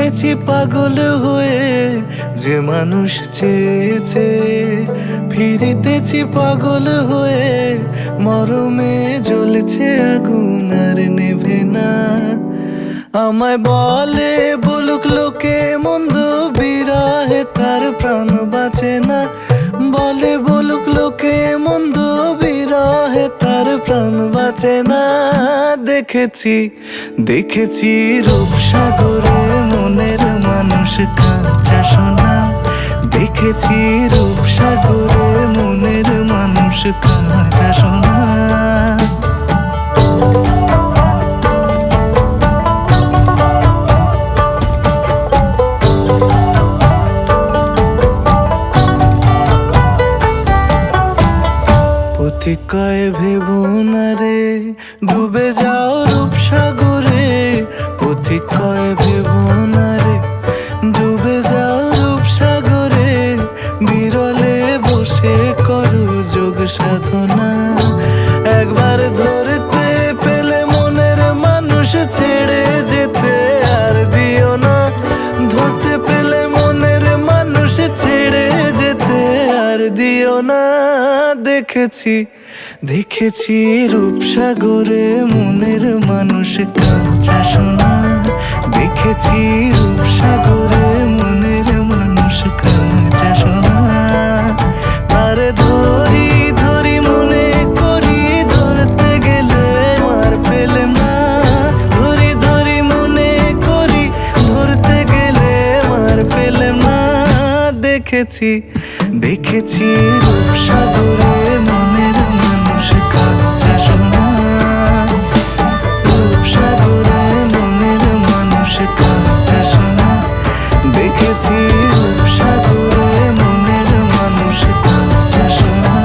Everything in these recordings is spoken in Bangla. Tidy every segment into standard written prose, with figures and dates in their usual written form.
ফিরেছি পাগল হয়ে, যে মানুষ চেয়েছে। ফিরিতেছি পাগল হয়ে, মরমে জ্বলছে আগুন আর নেভে না। আমায় বলে বলুক লোকে মন্দ, বিরহে তার প্রাণ বাঁচে না। বলে বলুক লোকে মন্দ, বিরহে তার প্রাণ বাঁচে না। দেখেছি দেখেছি রূপসাগরে মনের মানুষ কাঁচা সোনা। দেখেছি রূপসাগরে মনের মানুষ কাঁচা সোনা। কয় ভেবো না রে, ডুবে যাও রূপসাগরে। পথিক কয় ভেবো না রে, ডুবে যাও রূপসাগরে। বিরলে বসে করো যোগ সাধনা। একবার ধরতে পেলে মনের মানুষ ছেড়ে যেতে আর দিও না। ধরতে পেলে মনের মানুষ ছেড়ে যেতে আর দিও না। দেখেছি দেখেছি রূপসাগরে মনের মানুষ কাঁচা সোনা। দেখেছি রূপসাগরে মনের মানুষ কাঁচা সোনা। তার ধরি ধরি মনে করি, ধরতে গেলে আর পেলেম না। ধরি ধরি মনে করি, ধরতে গেলে আর পেলেম না। দেখেছি দেখেছি রূপসাগরে মনের মানুষ কাঁচা সোনা। রূপসাগরে মনের মানুষ কাঁচা সোনা। দেখেছি রূপসাগরে মনের মানুষ কাঁচা সোনা।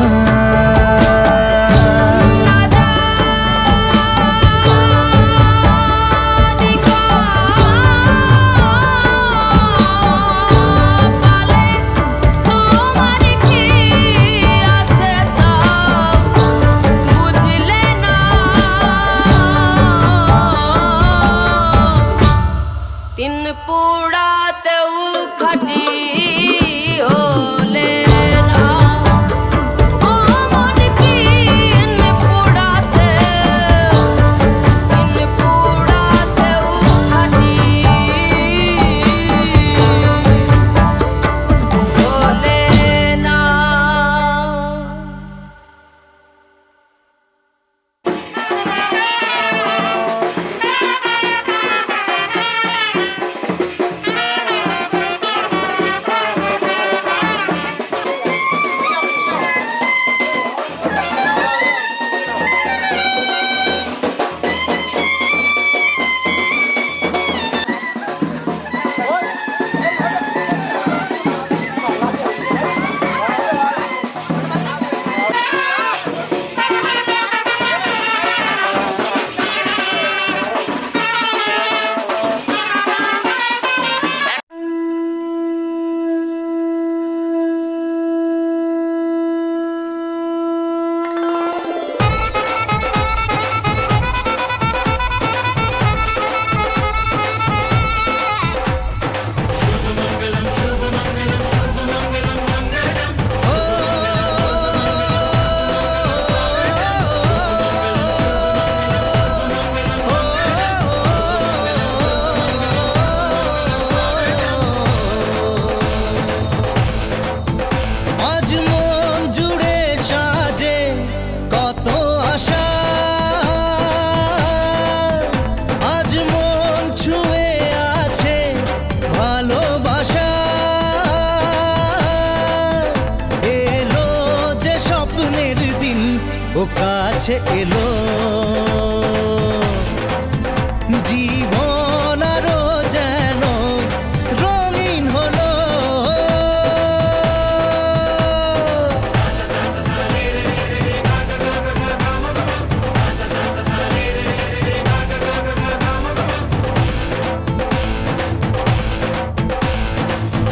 ও কাছে এলো, জীবন আরো যেন রঙিন হলো।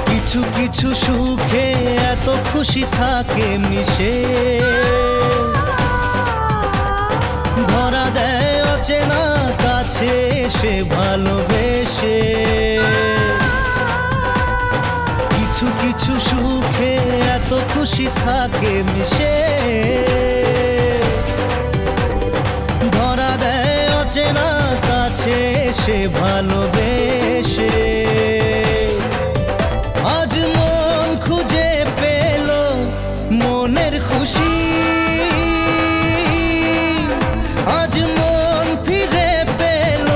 কিছু কিছু সুখে এত খুশি থাকে মিশে, ধরা দেয় অচেনা কাছে এসে ভালোবেসে। থাকে মিশে, ধরা দেয় অচেনা কাছে সে ভালোবেসে। আজ মন খুঁজে পেল মনের খুশি, আজ মন ফিরে পেল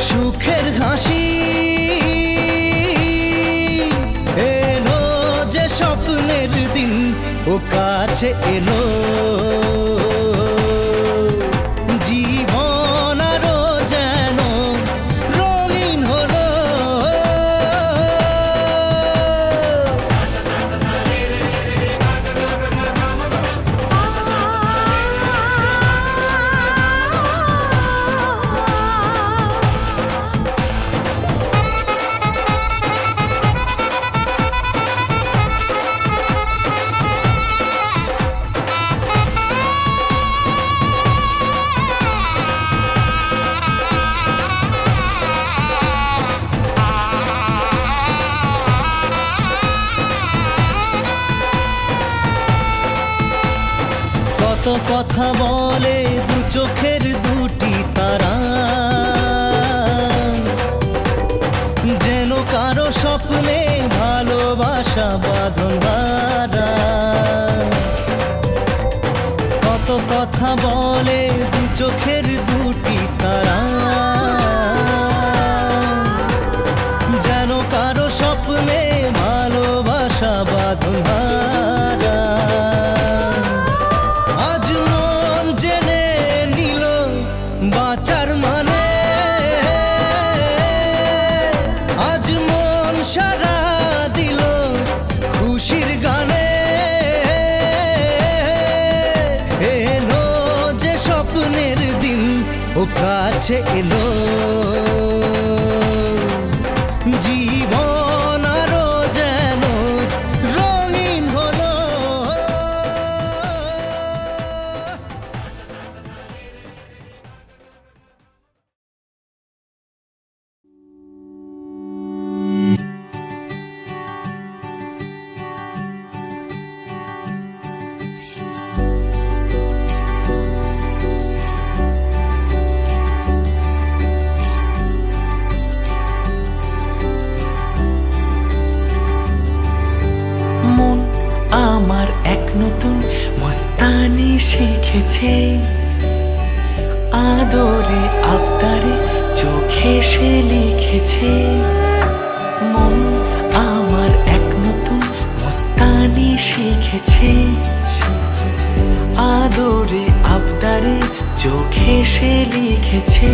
সুখের হাসি। এলো যে স্বপ্নের দিন ও কাছে এলো, জীবন আরো যেন রঙিন হলো। কত কথা বলে দু চোখের দুটি তারা, যেন কারো স্বপ্নে ভালোবাসা বাঁধন হারা। কত কথা বলে দু চোখের দুটি তারা, যেন কারো স্বপ্নে ভালোবাসা বাঁধন হারা। আজ মন জেনে নিল বাঁচার মানে, আজ মন সারা দিল খুশির গানে। এলো যে স্বপ্নের দিন ও কাছে এলো, জীবন আরো যেন রঙিন হলো। মন আমার এক নতুন মস্তানি শিখেছে, আদরে আবদারে চোখে সে লিখেছে। মন আমার এক নতুন মস্তানি শিখেছে, আদরে আবদারে চোখে সে লিখেছে।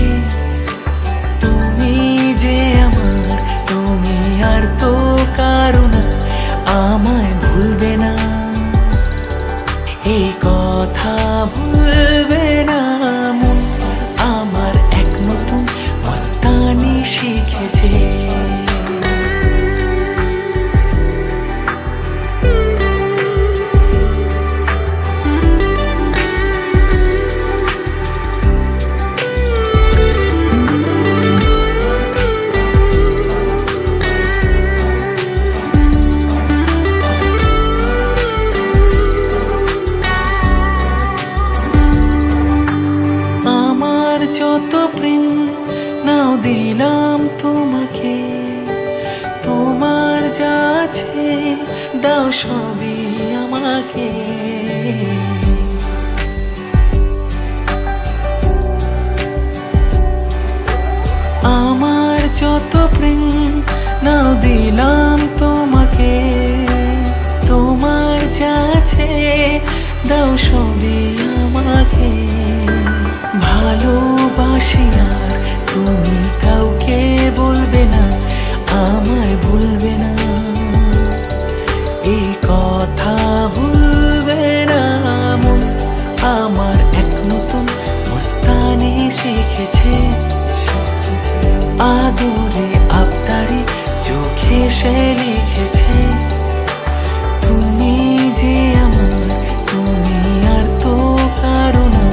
তুমি যে আমার, তুমি আর তো কারো না, আমায় ভুলবে না, এই কথা ভুলবে না। মন আমার এক নতুন মস্তানি শিখেছে। যত প্রেম নাও দিলাম তোমাকে, তোমার যা আছে দাও সবই আমাকে। আমার যত প্রেম নাও দিলাম তোমাকে, তোমার যা আছে দাও সবই আমাকে। ভালোবাসি আর তুমি কাউকে বলবে না, আমায় ভুলবে না, এই কথা ভুলবে না। মন আমার এক নতুন মস্তানি শিখেছে, আদরে আবদারে চোখে সে লিখেছে। তুমি যে আমার, তুমি আর তো কারো না,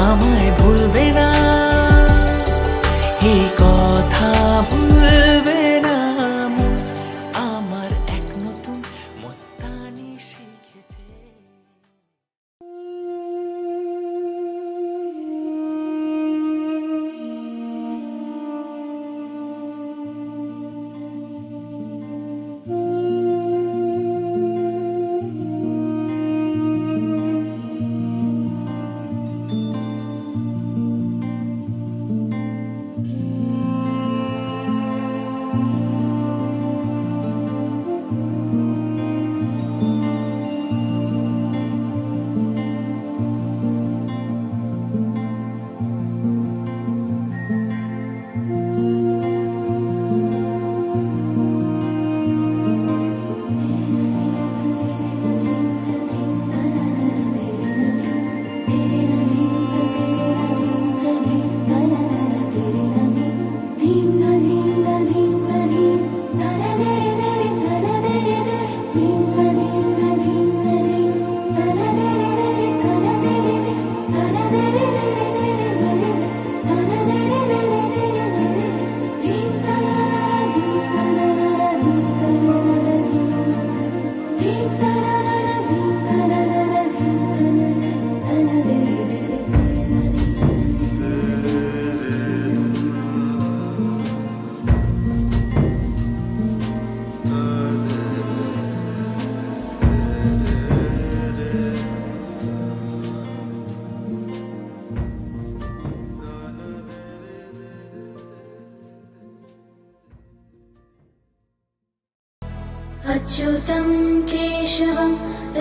আমায় ভুলবে না, এই কথা ভুলবে না। अच्युतं केशवं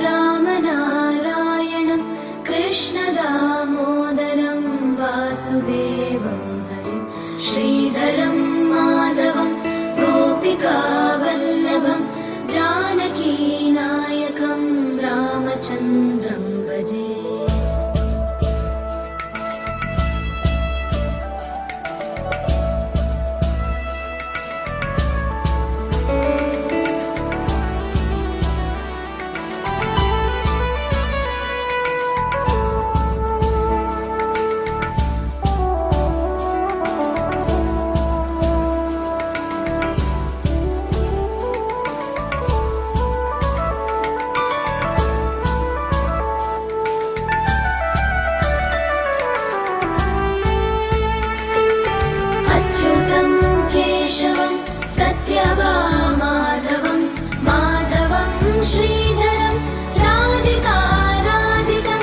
रामनारायणं कृष्णदामोदरं वासुदेवं हरिं श्रीधरं माधवं गोपिकावल्लभं जानकीनायकं रामचन्द्रं भजे। अच्युतं केशवं सत्यभामाधवं माधवं श्रीधरं राधिकाराधितं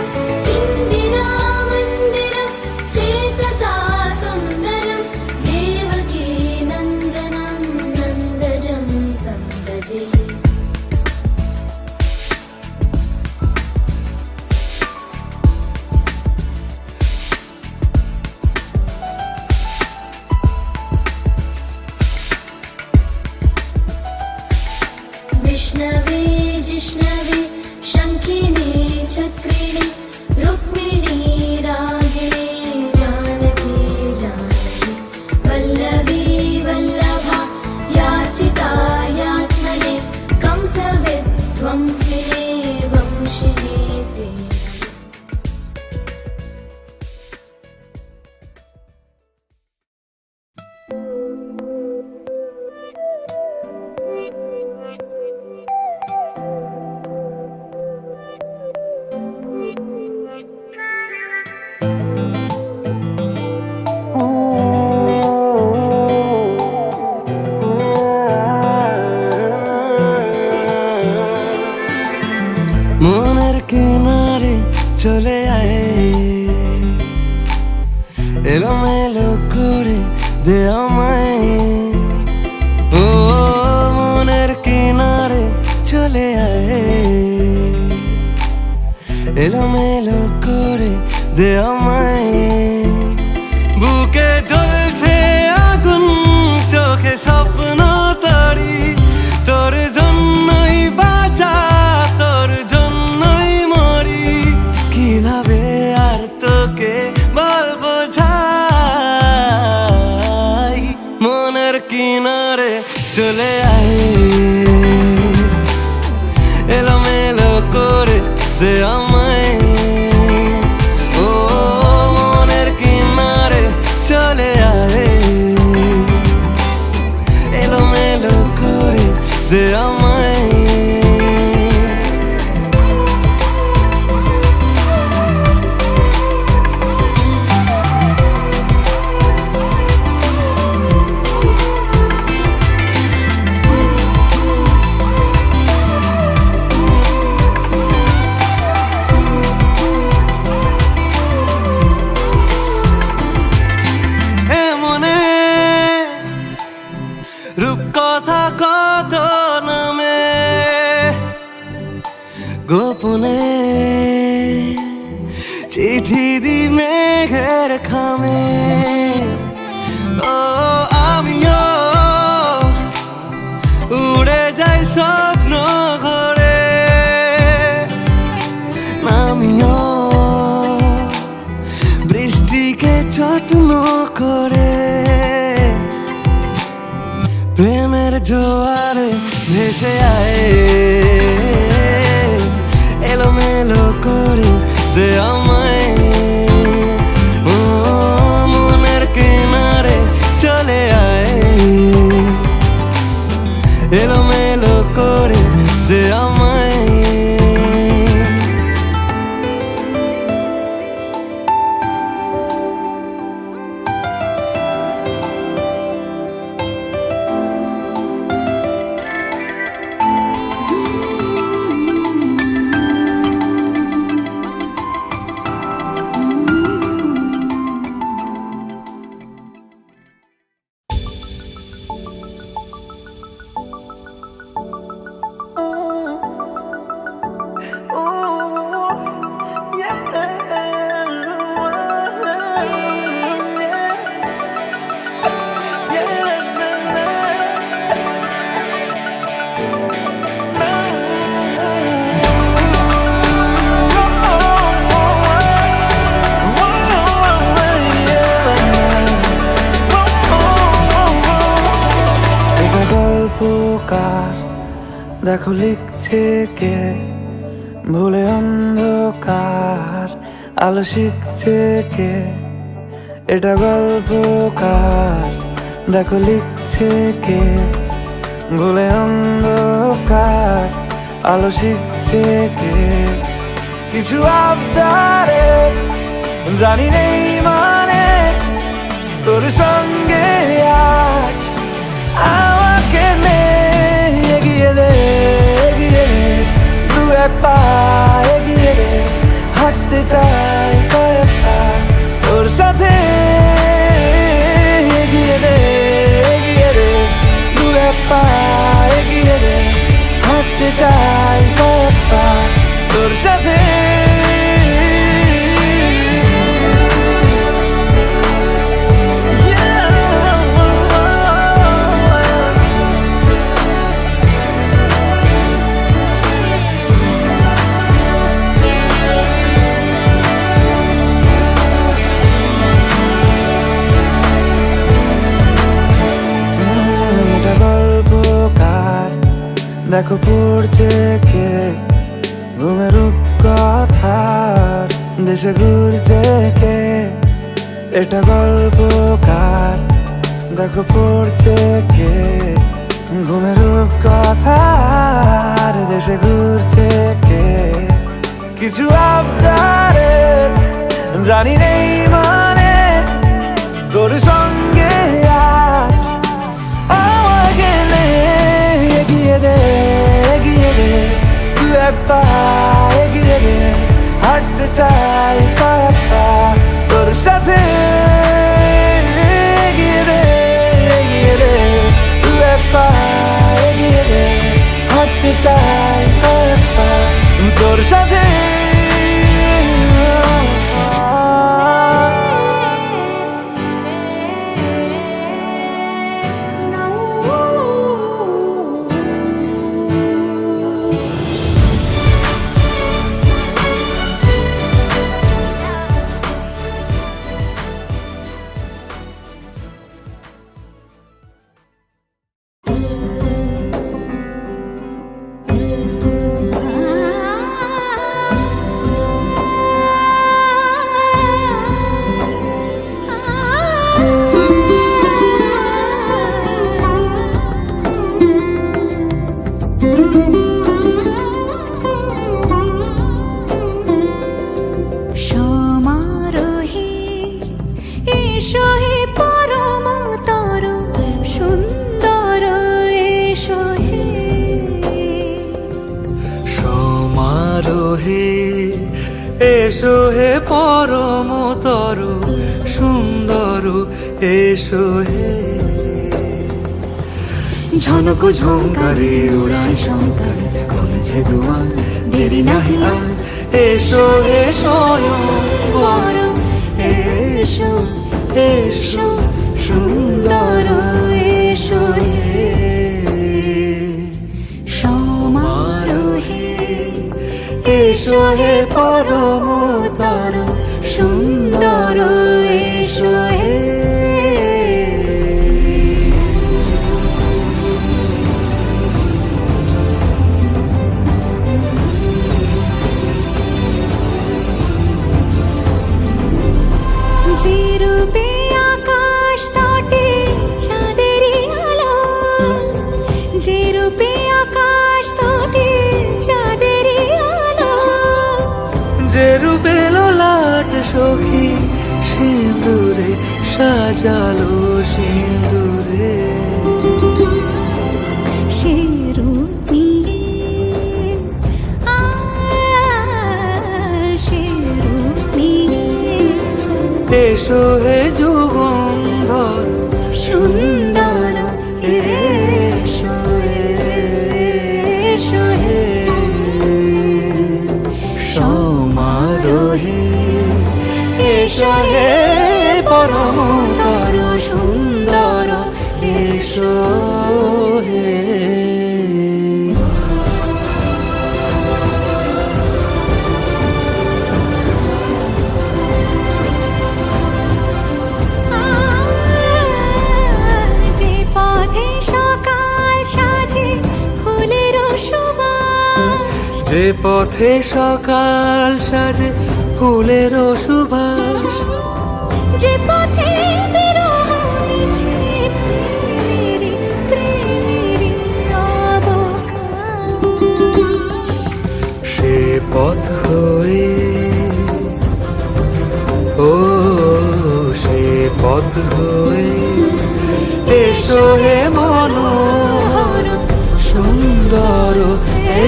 इन्दिरामन्दिरं चेतसा सुन्दरं देवकी नन्दनं नन्दजं सन्ददे। विष्णवे जिष्णवे शङ्खिने चक्रिणे रुक्मिणी रागिणे जानकी जानकी वल्लभी वल्लभा याचिता यात्मने कंसविध्वंसिने वंशिने ते नमः। মনের কিনারে চলে আয় এলোমেলো করে দে আমায় ও মনের কিনারে চলে আয় এলোমেলো করে দে আমায় বুকে জ্বলছে আগুন চোখে স্বপ্ন তরি তোর জন্যই বাঁচা তোর জন্যই মরি কিভাবে আর তোকে বলবো যাই মনের কিনারে চলে আয় এলোমেলো করে দে আমায় ও মনের কিনারে চলে আয় এলোমেলো করে দে আমায় রূপকথা কত নামে গোপনে চিঠি দি মেঘের খামে ও আমিও উড়ে যাই স্বপ্ন ঘরে নামিও বৃষ্টিকে যত্ন করে প্রেমের জোয়ারে ভেসে আয় এলোমেলো করে দে আমায় ও মনের কিনারে চলে আয় এলোমেলো করে দে আমায় অন্ধকার, দেখো লিখছে কে, ভুলে অন্ধকার, আলো শিখছে কে, এটা গল্পকার, দেখো লিখছে কে, ভুলে অন্ধকার, আলো শিখছে কে। কিছু আবদারে জানি নেই মানে, তোর সঙ্গে আজ আমাকে নে, এগিয়ে দে এগিয়ে দে, দু এক পা এগিয়ে দে, হাঁটতে চাই কয়েক পা তোর সাথে, এগিয়ে দে এগিয়ে দে, দু এক পা এগিয়ে দে, হাঁটতে চাই কয়েক পা তোর সাথে। দেখো পড়ছে কে, ঘুমের রূপকথার দেশে ঘুরছে কে, এটা গল্পকার, দেখো পড়ছে কে, ঘুমের রূপকথার দেশে ঘুরছে কে। কিছু আবদারের জানি নেই মানে, তোর সঙ্গে আজ আমাকে নে, এগিয়ে দে এগিয়ে দে, দু এক পা এগিয়ে দে, হাঁটতে চাই কয়েক পা তোর সাথে, এগিয়ে দে এগিয়ে দে, দু এক পা এগিয়ে দে, হাঁটতে চাই কয়েক পা তোর সাথে। এসো হে পরমতর সুন্দর, এসো হে ঝনক ঝঙ্কারে উড়ায় শঙ্কর, কমেছে দুয়ার দেরি নাহি আর, এসো হে স্বয়ং বর, এসো এসো সুন্দর, এসো হে সমারোহে, এসো হে পরমতর সুন্দর, এসো হে। যে রূপে আকাশ তটে চাঁদেরই আলো, যে রূপে আকাশ তটে চাঁদেরই আলো, যে রূপে ললাট সখী সিঁদুরে সাজালো সিঁদুরে, সে রূপ নিয়ে সে রূপ নিয়ে, এসো হে যুগন্ধর সুন্দর, এসো এসো হে সমারোহে, এসো হে পরমতর সুন্দর, এসো হে। যে পথে সকাল সাজে যে পথে সকাল সাজে ফুলের সুবাস, যে পথে বিরহ মিছে প্রেমেরই প্রেমেরই অবকাশ, সে পথ হয়ে ও সে পথ হয়ে এসো হে মনোহর সুন্দর,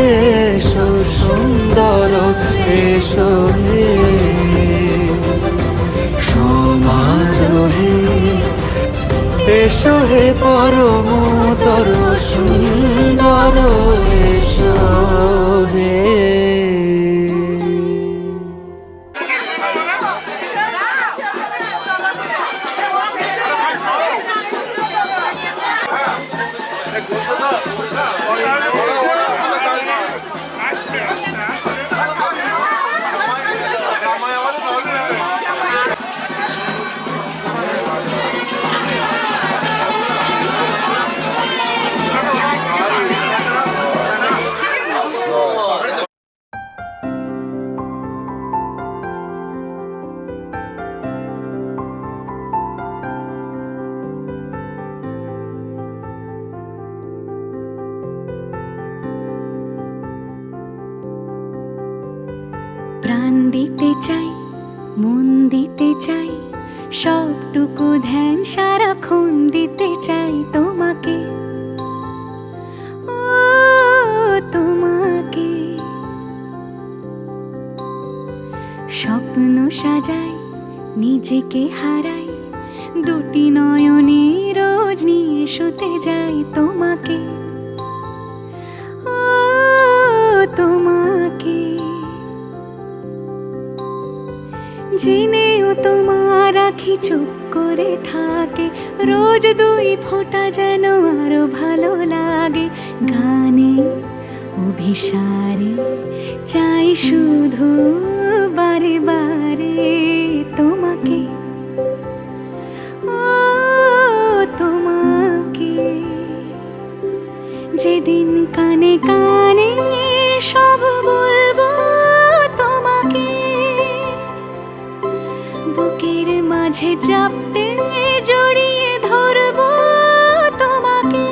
এসো সুন্দর, এসো হে সমারোহে, এসো হে পরমতর সুন্দর, এসো হে। প্রাণ দিতে চাই, মন দিতে চাই, সবটুকু ধ্যান সারাক্ষণ দিতে চাই তোমাকে, ও তোমাকে। স্বপ্ন সাজাই, নিজেকে হারাই, দুটি নয়নে রোজ নিয়ে শুতে যাই তোমাকে, ও তোমাকে। জেনেও তোমার আখি চুপ করে থাকে, রোজ দুই ফোঁটা যেন আরো ভালো লাগে। গানে অভিসারে চাই শুধু বারে বারে তোমাকে, ও তোমাকে। যেদিন কানে কানে সব বলবো তোমাকে, বুকের মাঝে চাপতে জড়িয়ে ধরবো তোমাকে।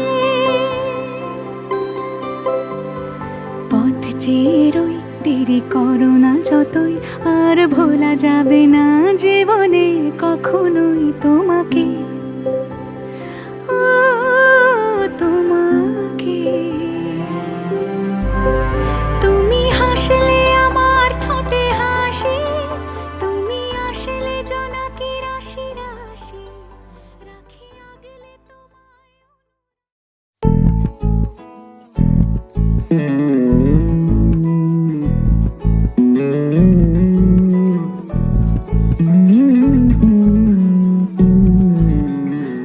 পথ চেয়ে রই, দেরি করো না যতই, আর ভোলা যাবে না জীবনে কখনোই তোমাকে, ও তোমাকে। তুমি হাসলে আমার ঠোঁটে হাসি, তুমি আসলে জোনাকি রাশি রাশি, রাখি আগলে তোমায়।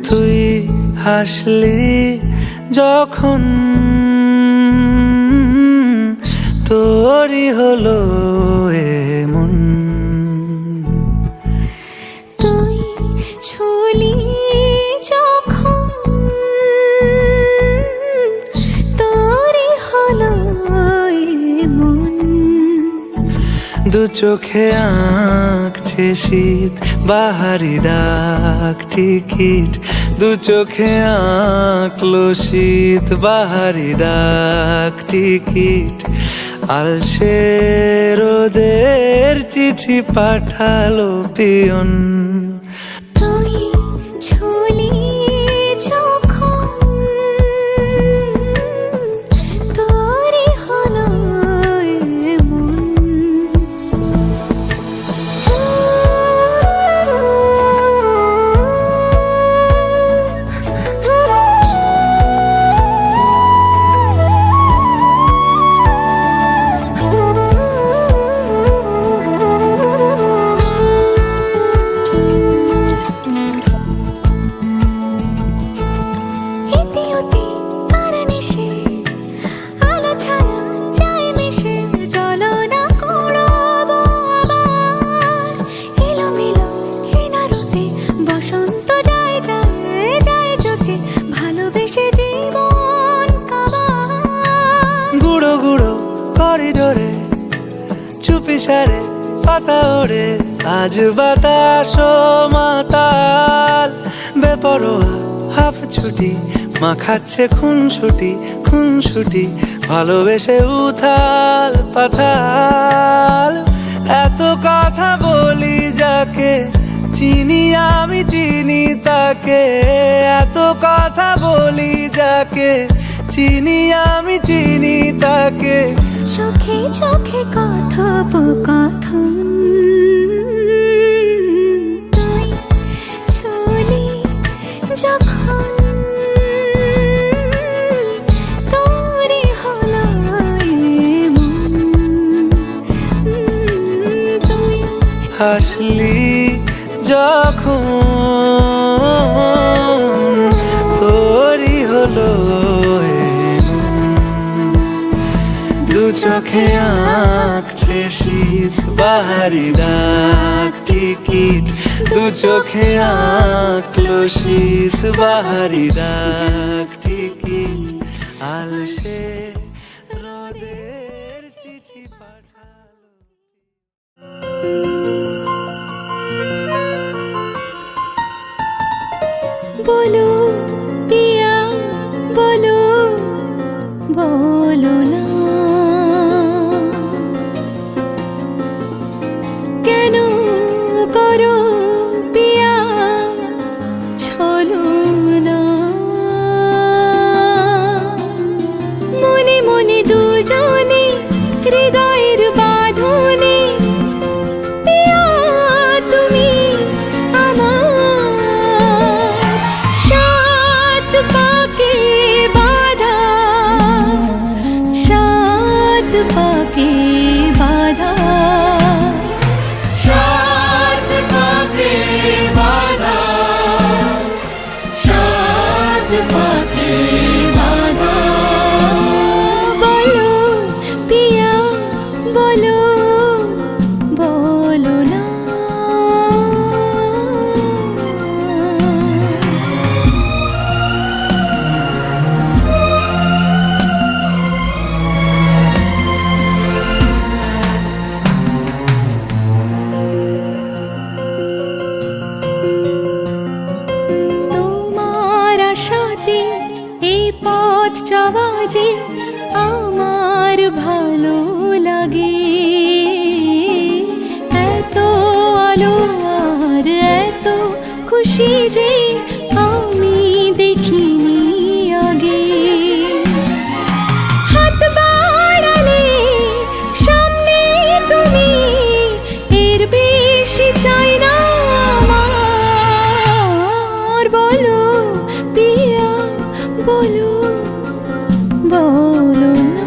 তুই হাসলি যখন তোরই হলো এমন, তুই ছুলি যখন তোরই হলো মন। দু চোখে আঁকছে শীত বাহারি ডাক টিকিট, দু চোখে আঁকলো শীত বাহারি ডাক টিকিট। আলসে রোদের চিঠি পাঠালো পিয়ন, তুই ছুলি যখন তোরই হলো মন। ইশারে পাতা ওড়ে, আজ বাতাস মাতাল, বেপরোয়া হাফ ছুটি, মাখাচ্ছে খুনসুটি, ভালোবেসে উথাল পাথাল। এত কথা বলি যাকে চিনি আমি চিনি তাকে, এত কথা বলি যাকে চিনি আমি চিনি তাকে। চোখে চোখে কথোপকথন, তুই চলি যখন তোরই হলো এমন, তুই হাসলি যখন তোরই হলো দু চোখে আঁকছে শীত বাহারি ডাক টিকিট, দু চোখে আঁকলো শীত বাহারি ডাক টিকিট, আলসে রোদের চিঠি পাঠালো। বলো পিয়া বলো, বলো না কেন করো পিয়া ছলো না। মনে মনে দুজনে হৃদয়ের বাঁধনে, পিয়া তুমি আমার সাত পাকে বাঁধা, সাত পাকে বাঁধা, সাত পাকে বাঁধা, সাত পাকে বাঁধা। বলো পিয়া বলো, বলো না। তোমার আশাতে এই পথ চলা যে আমার ভালো লাগে, এত আলো আর এত খুশি যে আমি দেখিনি আগে। হাত বাড়ালে সামনে তুমি, এর বেশি চাই না আমার। বলো পিয়া বলো, বলো না।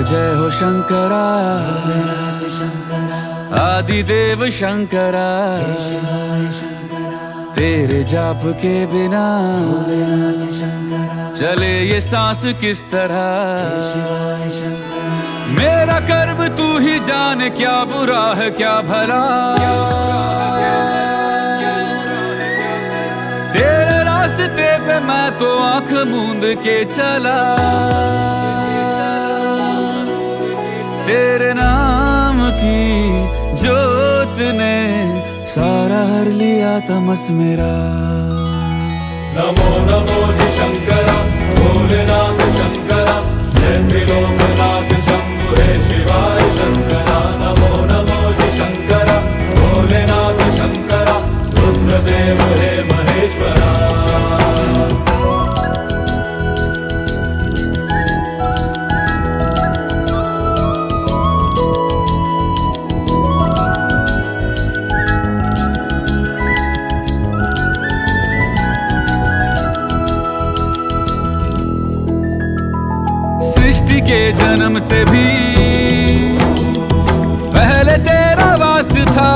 जय हो शंकरा, आदिदेव शंकरा, तेरे जाप के बिना चले ये सांस किस तरह। मेरा कर्म तू ही जाने, क्या बुरा है क्या भला, तेरे रास्ते पे मैं तो आंख मूंद के चला। तेरे नाम की जोत ने सारा हर लिया तमस मेरा। नमो नमो जी शंकरा, भोलेनाथ शंकरा, जय त्रिलोकनाथ शंभु हे शिवाय शंकरा। नमो नमो जी शंकरा, भोलेनाथ शंकरा, रुद्रदेव हे महेश्वरा। जन्म से भी पहले तेरा वास था।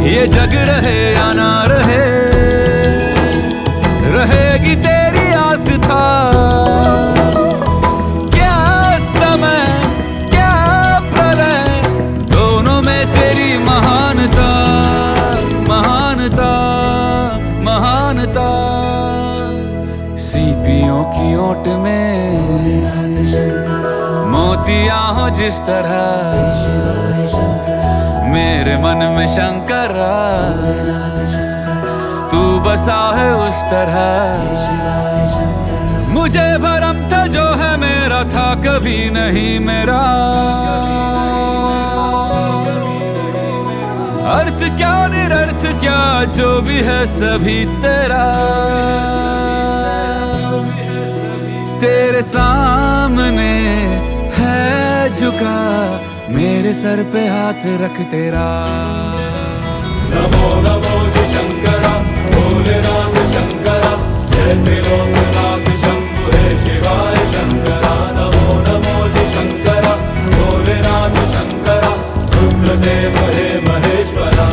ये जग रहे या ना रहे, रहेगी तेरी आस था। क्या समय क्या प्रलय, दोनों में तेरी महानता महानता महानता। सीपियों की ओट में मोतियां हो जिस तरह, मेरे मन में शंकरा तू बसा है उस तरह। मुझे भरम था जो है मेरा था कभी नहीं मेरा। अर्थ क्या निरर्थ क्या जो भी है सभी तेरा। तेरे सामने है झुका मेरे सर पे हाथ रख तेरा। नमो नमो जी शंकरा भोलेनाथ शंकरा, जय त्रिलोकनाथ शंभु हे शिवाय शंकरा। नमो नमो जी शंकरा भोलेनाथ शंकरा, रुद्रदेव हे महेश्वरा।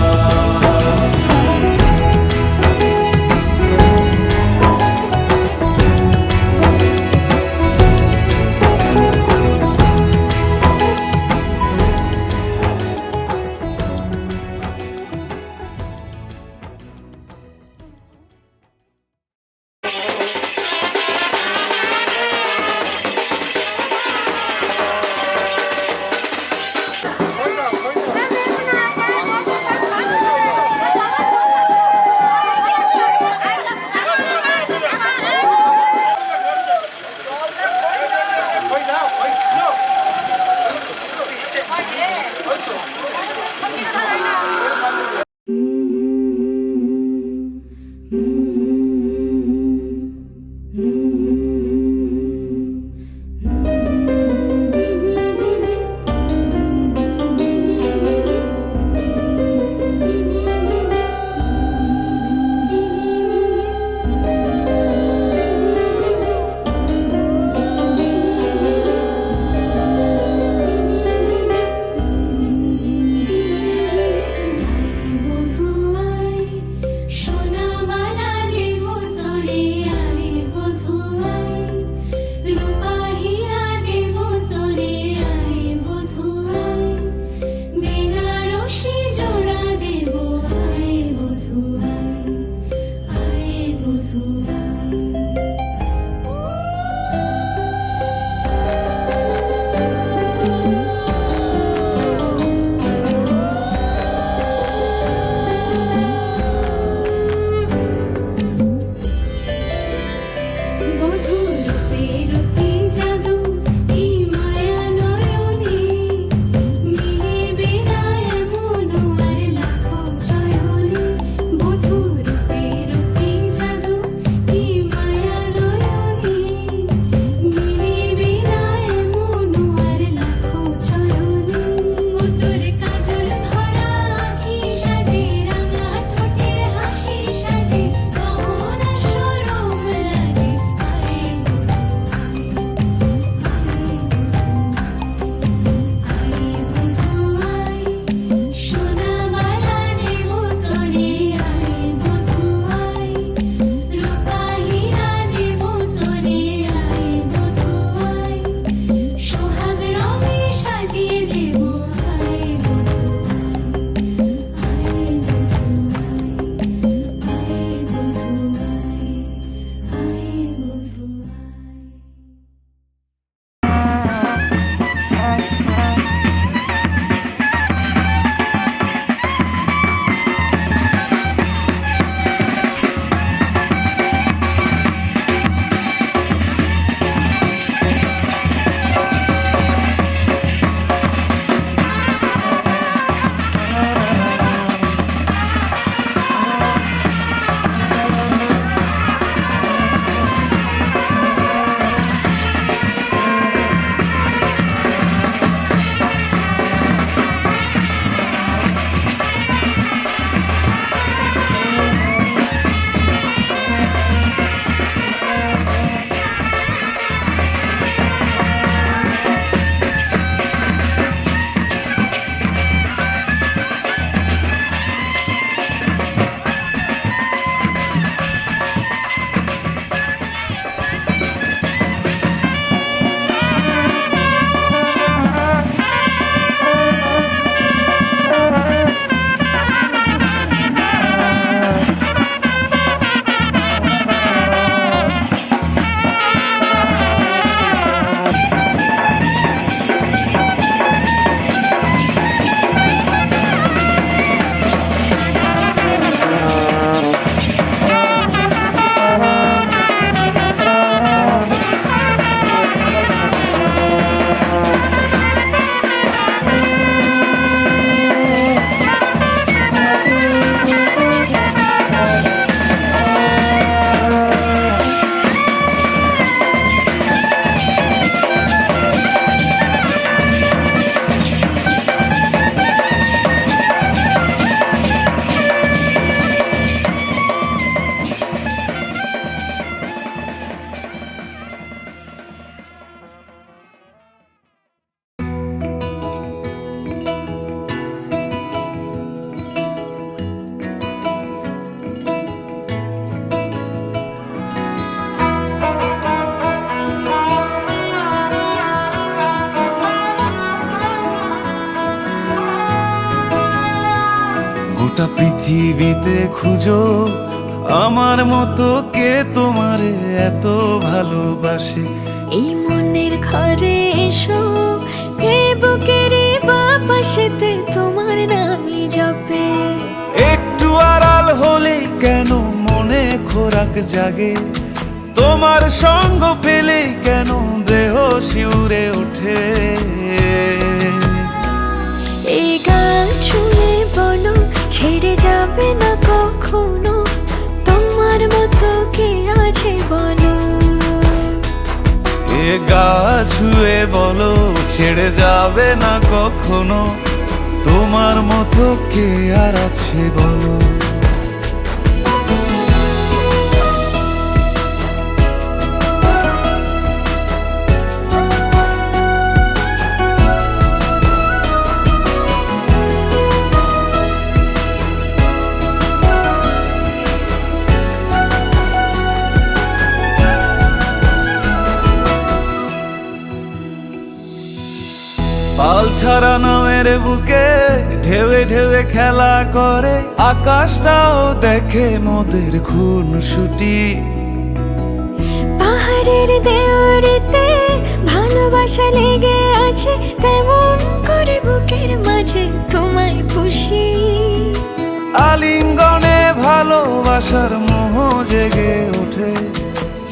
গোটা পৃথিবীতে খুঁজো আমার মতো কে তোমারে এত ভালোবাসে। এই মনের ঘরে এসো, এই বুকের বাপাশেতে তোমার নামই জপে। একটু আড়াল হলেই কেন মনে খোরাক জাগে, তোমার সঙ্গ পেলেই কেন দেহ শিউরে ওঠে। এই গান ছুঁয়ে বলো ছেড়ে যাবে না কখনো, তোমার মতো কে আছে বলো। এ গা ছুঁয়ে বলো ছেড়ে যাবে না কখনো, তোমার মতো কে আর আছে বলো। পাল ছাড়া নামের বুকে ঢেউে ঢেউে খেলা করে, আকাশটাও দেখে মোদের খুনসুটি। পাহাড়ের দেওয়ারিতে ভালোবাসা লেগে আছে, তেমন করে বুকের মাঝে তোমায় পুষি। আলিঙ্গনে ভালোবাসার মোহ জেগে ওঠে,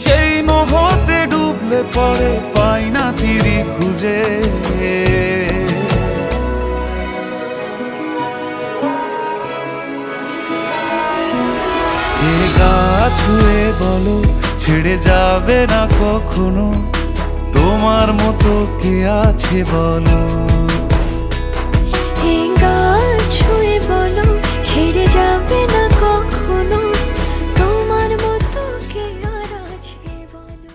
সেই মোহতে ডুবলে পরে পাই না তীরি খুঁজে। এ গা ছুঁয়ে বলো ছেড়ে যাবে না কখনো, তোমার মতো কে আছে বলো। এই গান ছুঁয়ে বলো ছেড়ে যাবে না কখনো, তোমার মতো কে আর আছে বলো।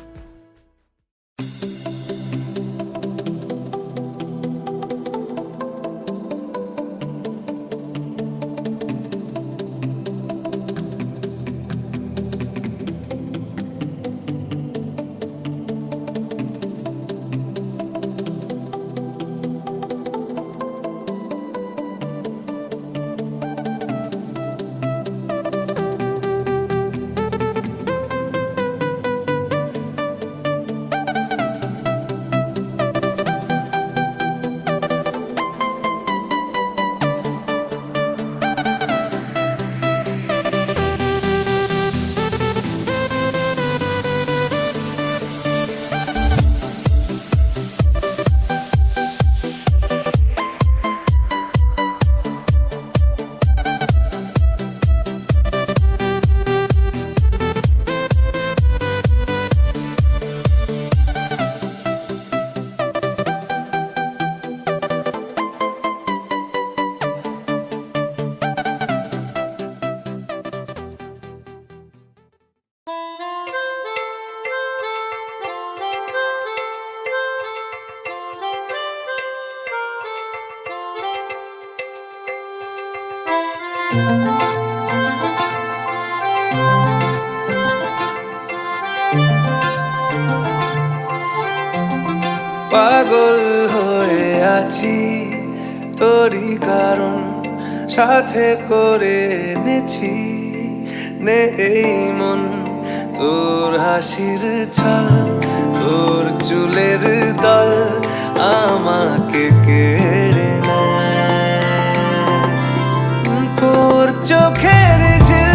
পাগল হয়ে আছি তোরই কারণ, সাথে করে এনেছি নেই মন তোর হাসির ছল, তোর চুলের দল আমাকে কেড়ে নেয়। তোর চোখের ঝিল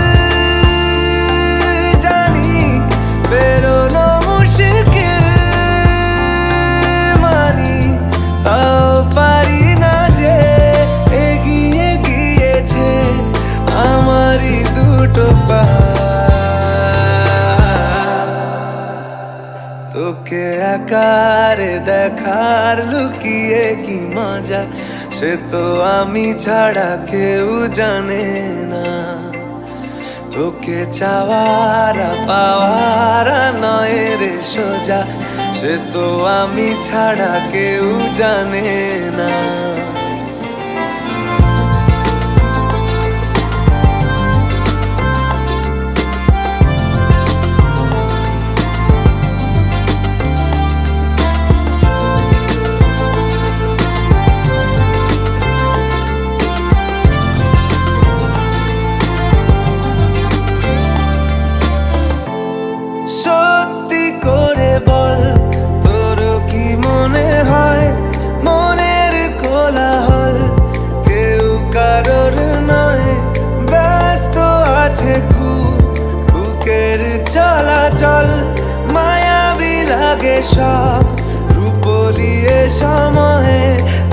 জানি বেরোনো মুশকিল, মানি তাও পারি না যে এগিয়ে গিয়েছে আমারই দুটো পা। তোকে আকার দেখার লুকিয়ে কি মজা, সে তো আমি ছাড়া কেউ জানে না। তোকে চাওয়ারা পাওয়ারা নয় রে সোজা, সে তো আমি ছাড়া কেউ জানে না। সব রূপলিয়ে সময়ে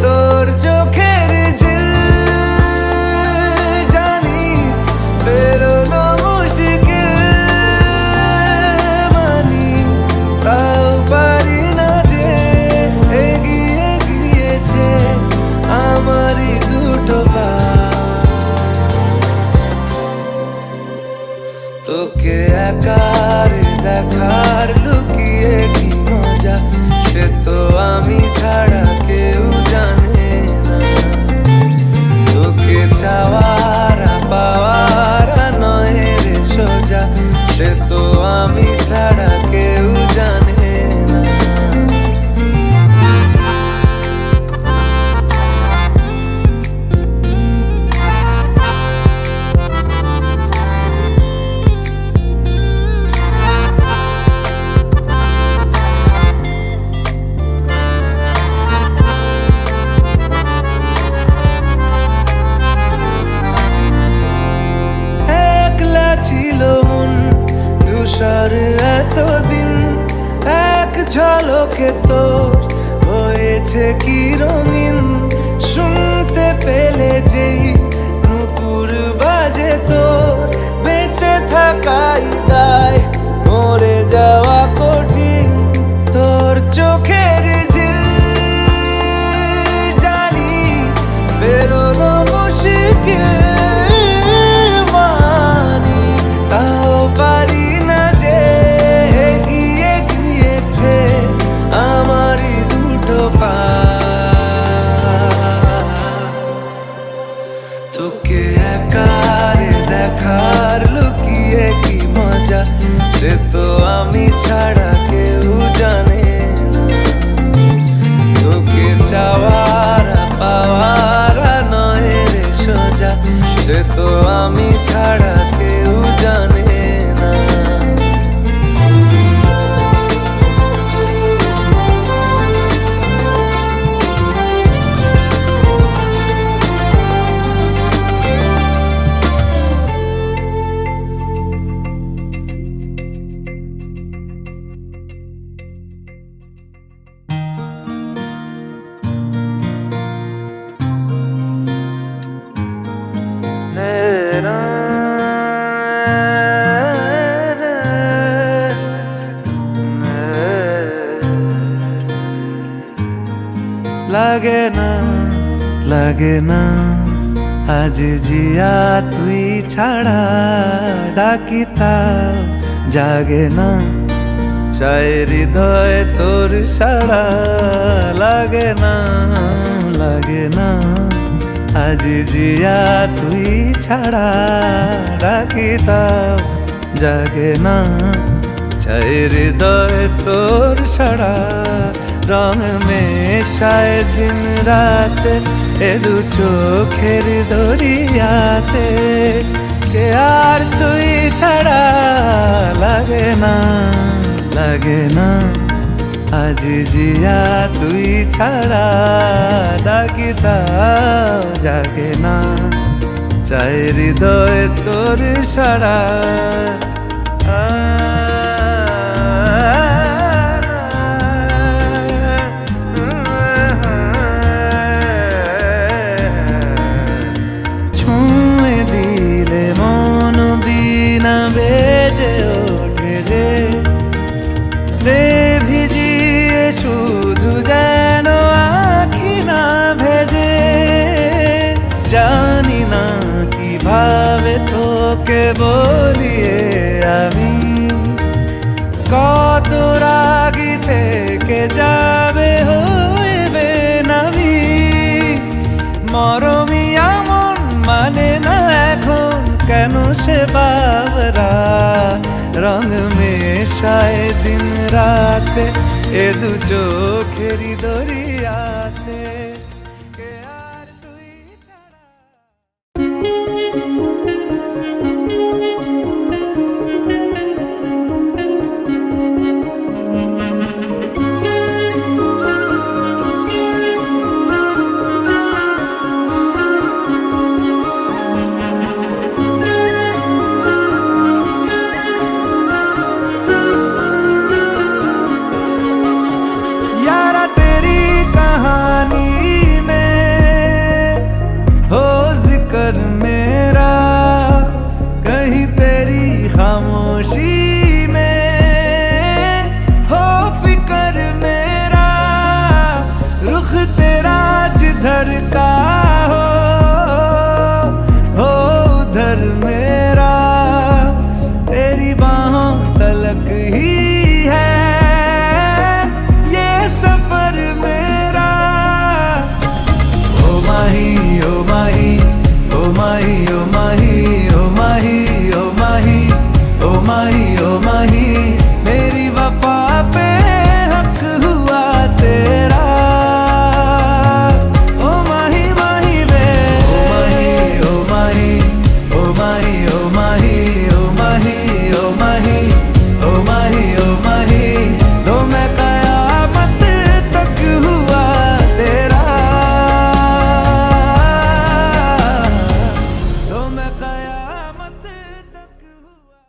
তোর চোখের ঝিল জানি বেরোনো মুশকিল মানি তাও পারি না যে এগিয়ে গিয়েছে আমারই দুটো পা তোকে একার দেখার লুকিয়ে কি মজা সে তো আমি ছাড়া কেউ জানে না তোকে চাওয়ার পাওয়ার নয় রে সোজা সে তো আমি ছাড়া কেউ জানে না ছিল মন ধূসর এতদিন এক ঝলকে তোর হয়েছে কি রঙিন শুনতে পেলে যেই নুপুর বাজে তোর বেঁচে থাকাই দায় মরে যাওয়া কঠিন তোর চোখের ঝিল জানি বেরোনো মুশকিল তাও পারি না যে এগিয়ে গিয়েছে আমারই দুটো পা তোকে একার দেখার লুকিয়ে কি মজা সে তো আমি ছাড়া কেউ জানে না তোকে চাওয়ার পাওয়ার নয় রে সোজা সে তো আমি ছাড়া কেউ জানে না লাগে না আজ জিয়া তুই ছাড়া ডাকি তাও জাগে না চায় হৃদয় তোর সাড়া লাগে না আজ জিয়া তুই ছাড়া ডাকি তাও জাগে না চায় হৃদয় তোর সাড়া রং মেশায় দিন রাত এ দু চোখের দরিয়াতে কে আর তুই ছাড়া লাগে না আজ জিয়া তুই ছাড়া ডাকি তাও জাগে না চায় হৃদয় তোর সাড়া বেজে ওঠে যে দে ভিজিয়ে শুধু যেন আখি না ভেজে জানি না কিভাবে তোকে বলিয়ে আমি কত রাগি থেকে যাবে হইবে নামি মরমিয়া মন মানে না এখন কেন সে বাবরা রং মেশায় দিন রাতে এ দু চোখেরি দরিয়াতে কে আর তুই ছাড়া मेरा जिधर का हो उधर मेरा तेरी बाहों तलक ही है ये सफर मेरा। ओ माही ओ माही ओ माही ओ माही ओ माही ओ माही ओ माही ओ माही मेरी वफा पे हक हुआ तेरा। ओ माही माही वे ओ माही ओ माही ओ माही ओ माही ओ माही ओ माही ओ माही ओ माही तो मैं कयामत तक हुआ तेरा। तो मैं कयामत तक हुआ।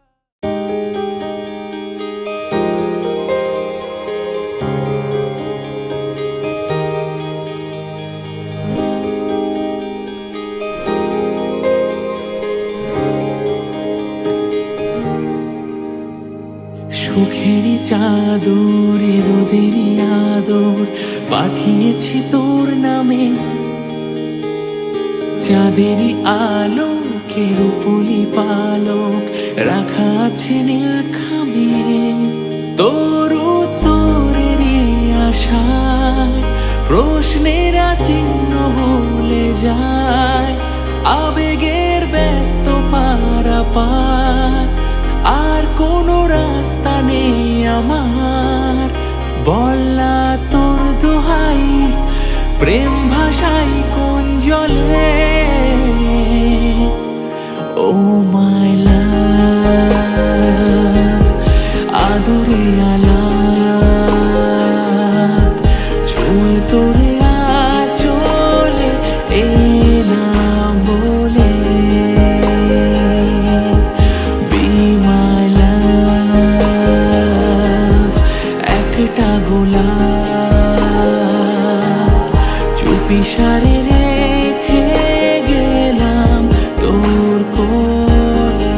সুখেরই চাদরে রোদেরই আদর পাঠিয়েছি তোর নামে, চাঁদেরই আলোকে রূপলি পালক রাখা আছে নীল খামে। তোর উত্তরেরই আশায় প্রশ্নেরা চিহ্ন বলে যায়, আবেগের ব্যস্ত পারাপার আর কোনো রাস্তা নেই আমার। বললা তোর দোহাই প্রেম ভাষাই কোন জলে। ও মাই লাভ আদরে আলাপ ছুঁয়ে তোরে আঁচলে এলাম বলে। Be my love একটা গোলাপ চুপি সারে রেখে গেলাম তোর কোলে।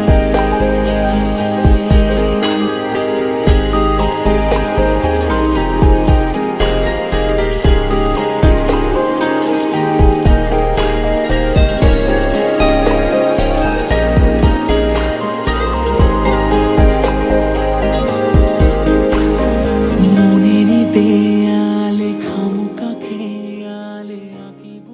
মনেরই দেয়ালে খামুকা খেয়ালে আঁকিব